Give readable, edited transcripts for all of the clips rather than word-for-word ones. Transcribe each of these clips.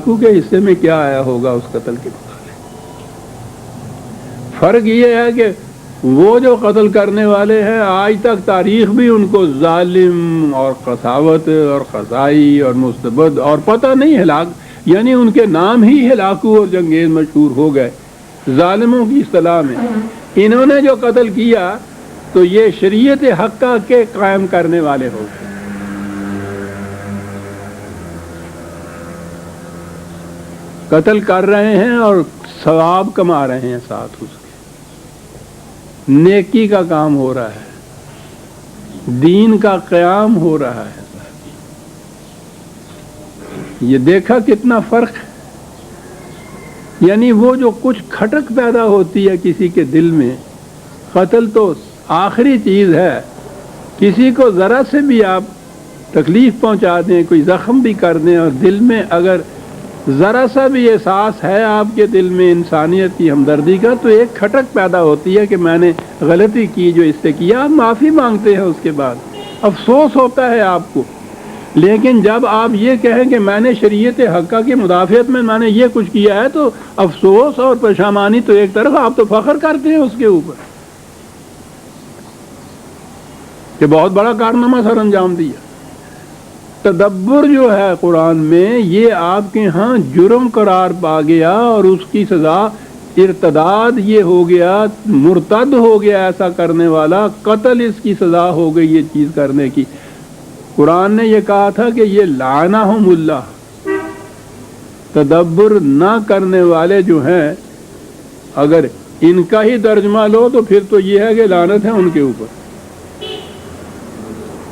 Hulagu کے حصے میں کیا آیا ہوگا اس قتل کے متعلق۔ فرق یہ ہے کہ وہ جو قتل کرنے والے ہیں آج تک تاریخ بھی ان کو ظالم اور قساوت اور قضائی اور مستبد اور پتہ نہیں ہلاک، یعنی ان کے نام ہی ہلاکو اور جنگیز مشہور ہو گئے ظالموں کی اصطلاح میں۔ انہوں نے جو قتل کیا تو یہ شریعت حقہ کے قائم کرنے والے ہو گئے۔ قتل کر رہے ہیں اور ثواب کما رہے ہیں ساتھ اس کے، نیکی کا کام ہو رہا ہے، دین کا قیام ہو رہا ہے۔ یہ دیکھا کتنا فرق ہے، یعنی وہ جو کچھ کھٹک پیدا ہوتی ہے کسی کے دل میں، قتل تو آخری چیز ہے، کسی کو ذرا سے بھی آپ تکلیف پہنچا دیں، کوئی زخم بھی کر دیں اور دل میں اگر ذرا سا بھی احساس ہے آپ کے دل میں انسانیت کی ہمدردی کا تو ایک کھٹک پیدا ہوتی ہے کہ میں نے غلطی کی جو اس سے کیا، آپ معافی مانگتے ہیں، اس کے بعد افسوس ہوتا ہے آپ کو۔ لیکن جب آپ یہ کہیں کہ میں نے شریعت حقہ کی مدافعت میں نے یہ کچھ کیا ہے تو افسوس اور پشیمانی تو ایک طرف، آپ تو فخر کرتے ہیں اس کے اوپر کہ بہت بڑا کارنامہ سر انجام دیا۔ تدبر جو ہے قرآن میں یہ آپ کے ہاں جرم قرار پا گیا اور اس کی سزا ارتداد یہ ہو گیا، مرتد ہو گیا ایسا کرنے والا، قتل اس کی سزا ہو گئی یہ چیز کرنے کی۔ قرآن نے یہ کہا تھا کہ یہ لعنہم اللہ، تدبر نہ کرنے والے جو ہیں اگر ان کا ہی ترجمہ لو تو پھر تو یہ ہے کہ لعنت ہے ان کے اوپر،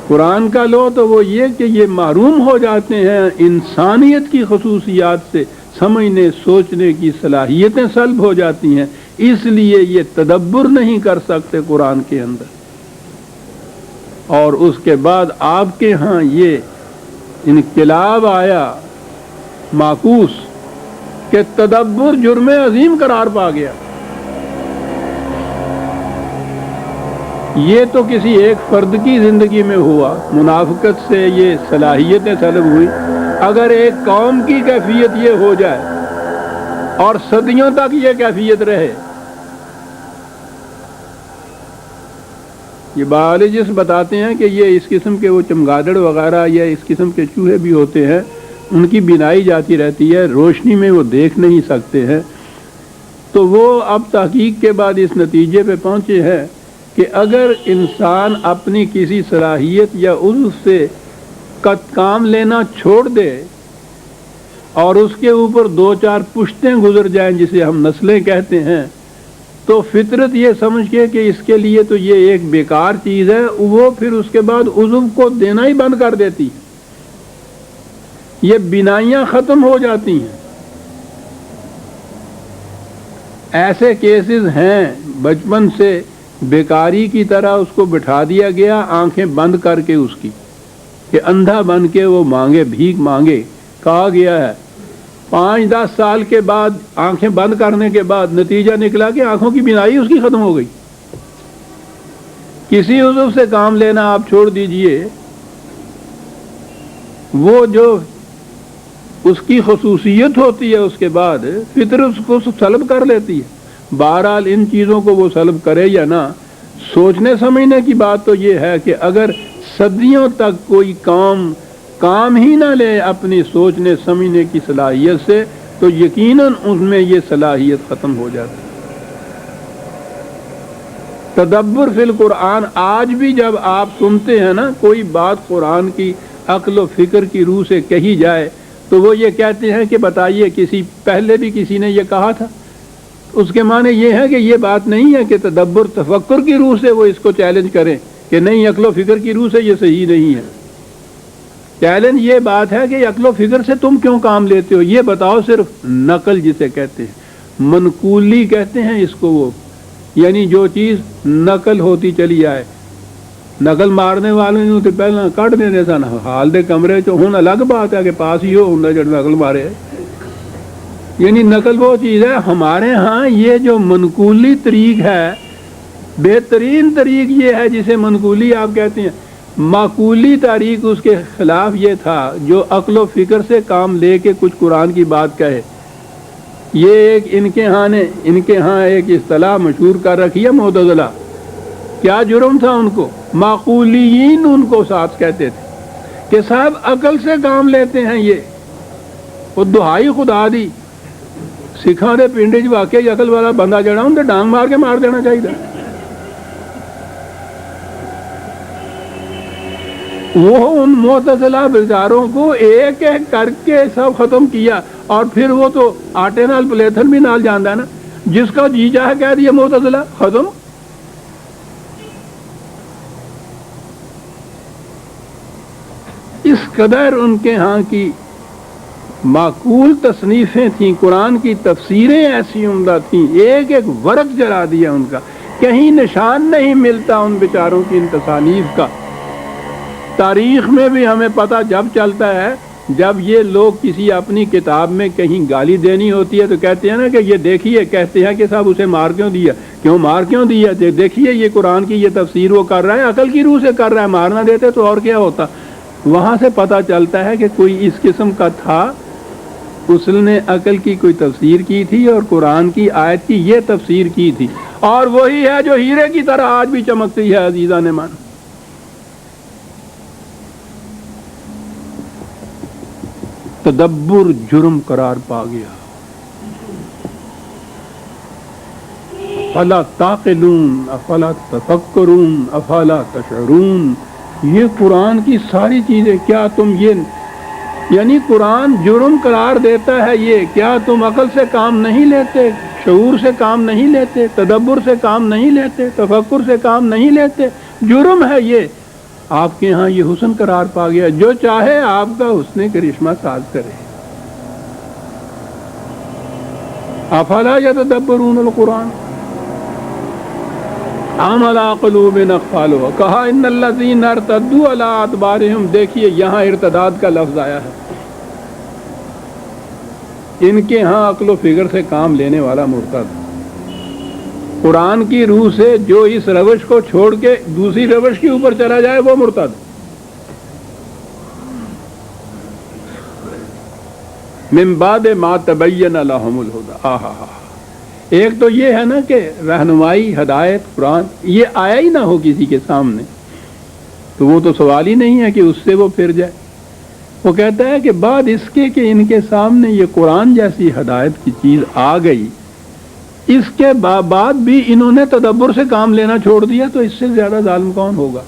قرآن کا لو تو وہ یہ کہ یہ محروم ہو جاتے ہیں انسانیت کی خصوصیات سے، سمجھنے سوچنے کی صلاحیتیں سلب ہو جاتی ہیں، اس لیے یہ تدبر نہیں کر سکتے قرآن کے اندر۔ اور اس کے بعد آپ کے ہاں یہ انقلاب آیا معکوس کہ تدبر جرم عظیم قرار پا گیا۔ یہ تو کسی ایک فرد کی زندگی میں ہوا، منافقت سے یہ صلاحیتیں طلب ہوئی، اگر ایک قوم کی کیفیت یہ ہو جائے اور صدیوں تک یہ کیفیت رہے۔ یہ بایولوجسٹ بتاتے ہیں کہ یہ اس قسم کے وہ چمگادڑ وغیرہ یا اس قسم کے چوہے بھی ہوتے ہیں، ان کی بینائی جاتی رہتی ہے، روشنی میں وہ دیکھ نہیں سکتے ہیں، تو وہ اب تحقیق کے بعد اس نتیجے پہ پہنچے ہیں کہ اگر انسان اپنی کسی صلاحیت یا عضو سے کام لینا چھوڑ دے اور اس کے اوپر دو چار پشتیں گزر جائیں جسے ہم نسلیں کہتے ہیں، تو فطرت یہ سمجھ کے کہ اس کے لیے تو یہ ایک بیکار چیز ہے، وہ پھر اس کے بعد عضو کو دینا ہی بند کر دیتی، یہ بینائیاں ختم ہو جاتی ہیں۔ ایسے کیسز ہیں بچپن سے بیکاری کی طرح اس کو بٹھا دیا گیا، آنکھیں بند کر کے اس کی کہ اندھا بن کے وہ مانگے، بھیک مانگے۔ کہا گیا ہے 5-10 سال کے بعد آنکھیں بند کرنے کے بعد نتیجہ نکلا کہ آنکھوں کی بینائی اس کی ختم ہو گئی۔ کسی عضو سے کام لینا آپ چھوڑ دیجئے، وہ جو اس کی خصوصیت ہوتی ہے اس کے بعد فطرت اس کو سلب کر لیتی ہے۔ بہرحال ان چیزوں کو وہ سلب کرے یا نہ، سوچنے سمجھنے کی بات تو یہ ہے کہ اگر صدیوں تک کوئی کام ہی نہ لے اپنی سوچنے سمجھنے کی صلاحیت سے تو یقیناً ان میں یہ صلاحیت ختم ہو جاتی ہے۔ تدبر فی القرآن آج بھی جب آپ سنتے ہیں نا کوئی بات قرآن کی عقل و فکر کی روح سے کہی جائے تو وہ یہ کہتے ہیں کہ بتائیے پہلے بھی کسی نے یہ کہا تھا، اس کے معنی یہ ہے کہ یہ بات نہیں ہے کہ تدبر تفکر کی روح سے وہ اس کو چیلنج کریں کہ نہیں عقل و فکر کی روح سے یہ صحیح نہیں ہے۔ چیلنج یہ بات ہے کہ عقل و فکر سے تم کیوں کام لیتے ہو، یہ بتاؤ۔ صرف نقل جسے کہتے ہیں، منقولی کہتے ہیں اس کو، وہ یعنی جو چیز نقل ہوتی چلی آئے۔ نقل مارنے والے نے تو پہلے کٹ دینے سن حال دے کمرے چ، ہن الگ بات ہے کہ پاس ہی ہو ہوں جڑ نقل مارے، یعنی نقل وہ چیز ہے۔ ہمارے ہاں یہ جو منقولی طریق ہے، بہترین طریق یہ ہے جسے منقولی آپ کہتے ہیں معقولی تاریخ اس کے خلاف یہ تھا جو عقل و فکر سے کام لے کے کچھ قرآن کی بات کہے. یہ ایک ان کے ہاں ایک اصطلاح مشہور کر رکھی ہے معتزلہ. کیا جرم تھا ان کو؟ معقولیین ان کو ساتھ کہتے تھے کہ صاحب عقل سے کام لیتے ہیں. یہ وہ دہائی خدا دی سکھاں دے پنڈ چ واقعی عقل والا بندہ جڑا ان تے ڈانگ مار کے مار دینا چاہیے. وہ ان معتزلہ بیچاروں کو ایک ایک کر کے سب ختم کیا. اور پھر وہ تو آٹے نال پلیتھن بھی نال جاندا ہے نا. جس کا جی چاہے کہہ دیا معتزلہ ختم. اس قدر ان کے ہاں کی معقول تصنیفیں تھیں، قرآن کی تفسیریں ایسی عمدہ تھیں، ایک ایک ورق جلا دیا ان کا. کہیں نشان نہیں ملتا ان بیچاروں کی ان تصانیف کا. تاریخ میں بھی ہمیں پتہ جب چلتا ہے جب یہ لوگ کسی اپنی کتاب میں کہیں گالی دینی ہوتی ہے تو کہتے ہیں نا کہ یہ دیکھیے، کہتے ہیں کہ صاحب اسے مار کیوں دیا، کیوں مار کیوں دیا، دیکھیے یہ قرآن کی یہ تفسیر وہ کر رہا ہے، عقل کی روح سے کر رہا ہے، مارنا دیتے تو اور کیا ہوتا. وہاں سے پتہ چلتا ہے کہ کوئی اس قسم کا تھا، اس نے عقل کی کوئی تفسیر کی تھی اور قرآن کی آیت کی یہ تفسیر کی تھی. اور وہی ہے جو ہیرے کی طرح آج بھی چمکتی ہے عزیزان من. تدبر جرم قرار پا گیا. افلا تعقلون افلا تفکرون افلا تشعرون. یہ قرآن کی ساری چیزیں کیا تم یہ یعنی قرآن جرم قرار دیتا ہے، یہ کیا تم عقل سے کام نہیں لیتے، شعور سے کام نہیں لیتے، تدبر سے کام نہیں لیتے، تفکر سے کام نہیں لیتے؟ جرم ہے یہ. آپ کے ہاں یہ حسن قرار پا گیا. جو چاہے آپ کا حسن کرشمہ ساز کرے. افلا یتدبرون القرآن ام علی قلوب اقفالها. کہا ان الذین ارتدوا علی ادبارہم. دیکھیے یہاں ارتداد کا لفظ آیا ہے. ان کے ہاں عقل و فکر سے کام لینے والا مرتد، قرآن کی روح سے جو اس روش کو چھوڑ کے دوسری روش کے اوپر چلا جائے وہ مرتد. من بعد ما تبین لهم الہدی. ایک تو یہ ہے نا کہ رہنمائی، ہدایت، قرآن یہ آیا ہی نہ ہو کسی کے سامنے تو وہ تو سوال ہی نہیں ہے کہ اس سے وہ پھر جائے. وہ کہتا ہے کہ بعد اس کے کہ ان کے سامنے یہ قرآن جیسی ہدایت کی چیز آ گئی، اس کے بعد بھی انہوں نے تدبر سے کام لینا چھوڑ دیا، تو اس سے زیادہ ظالم کون ہوگا؟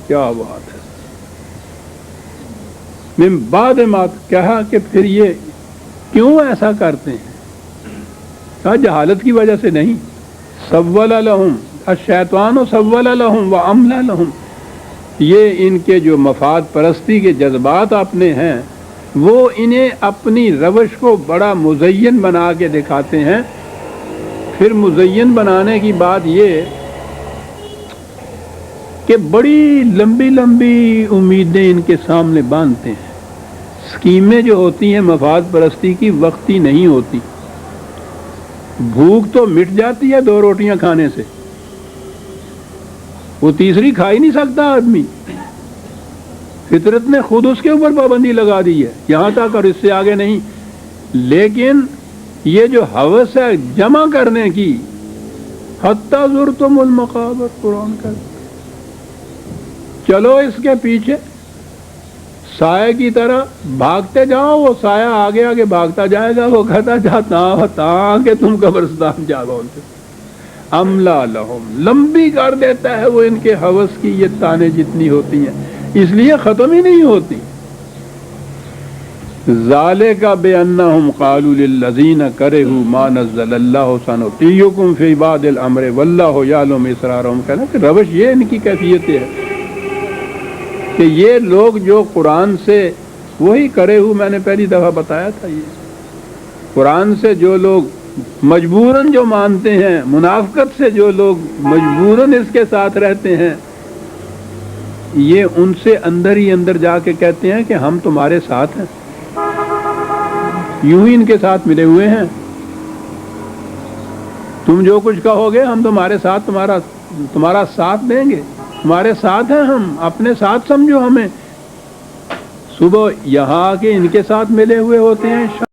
کیا بات ہے. من بعد ما، کہا کہ پھر یہ کیوں ایسا کرتے ہیں؟ کہا جہالت کی وجہ سے نہیں. سول لہم الشیطان سول لہم واملا لہم. یہ ان کے جو مفاد پرستی کے جذبات اپنے ہیں وہ انہیں اپنی روش کو بڑا مزین بنا کے دکھاتے ہیں. پھر مزین بنانے کی بات یہ کہ بڑی لمبی لمبی امیدیں ان کے سامنے باندھتے ہیں. اسکیمیں جو ہوتی ہیں مفاد پرستی کی وقتی نہیں ہوتی. بھوک تو مٹ جاتی ہے 2 روٹیاں کھانے سے، وہ تیسری کھا ہی نہیں سکتا آدمی. فطرت نے خود اس کے اوپر پابندی لگا دی ہے یہاں تک، اور اس سے آگے نہیں. لیکن یہ جو ہوس ہے جمع کرنے کی، حتی زرتم المقابر، قرآن کا چلو اس کے پیچھے سائے کی طرح بھاگتے جاؤ، وہ سایہ آگے آگے بھاگتا جائے گا. وہ کہتا جاتا کہ تم قبرستان جا پہنچے. املا لہم، لمبی کر دیتا ہے وہ ان کے ہوس کی یہ تانے جتنی ہوتی ہیں، اس لیے ختم ہی نہیں ہوتی. ذالک بانہم قالوا للذین کرہوا ما نزل اللہ سنطیعکم فی بعض الامر واللہ یعلم اسرارہم. کہنا کہ روش یہ ان کی کیفیت ہے کہ یہ لوگ جو قرآن سے وہی کرے ہوئے، میں نے پہلی دفعہ بتایا تھا، یہ قرآن سے جو لوگ مجبوراً جو مانتے ہیں، منافقت سے جو لوگ مجبوراً اس کے ساتھ رہتے ہیں، یہ ان سے اندر ہی اندر جا کے کہتے ہیں کہ ہم تمہارے ساتھ ہیں، یوں ہی ان کے ساتھ ملے ہوئے ہیں. تم جو کچھ کہو گے ہم تمہارے ساتھ تمہارا ساتھ دیں گے. تمہارے ساتھ ہیں ہم، اپنے ساتھ سمجھو ہمیں۔ صبح یہاں کے ان کے ساتھ ملے ہوئے ہوتے ہیں،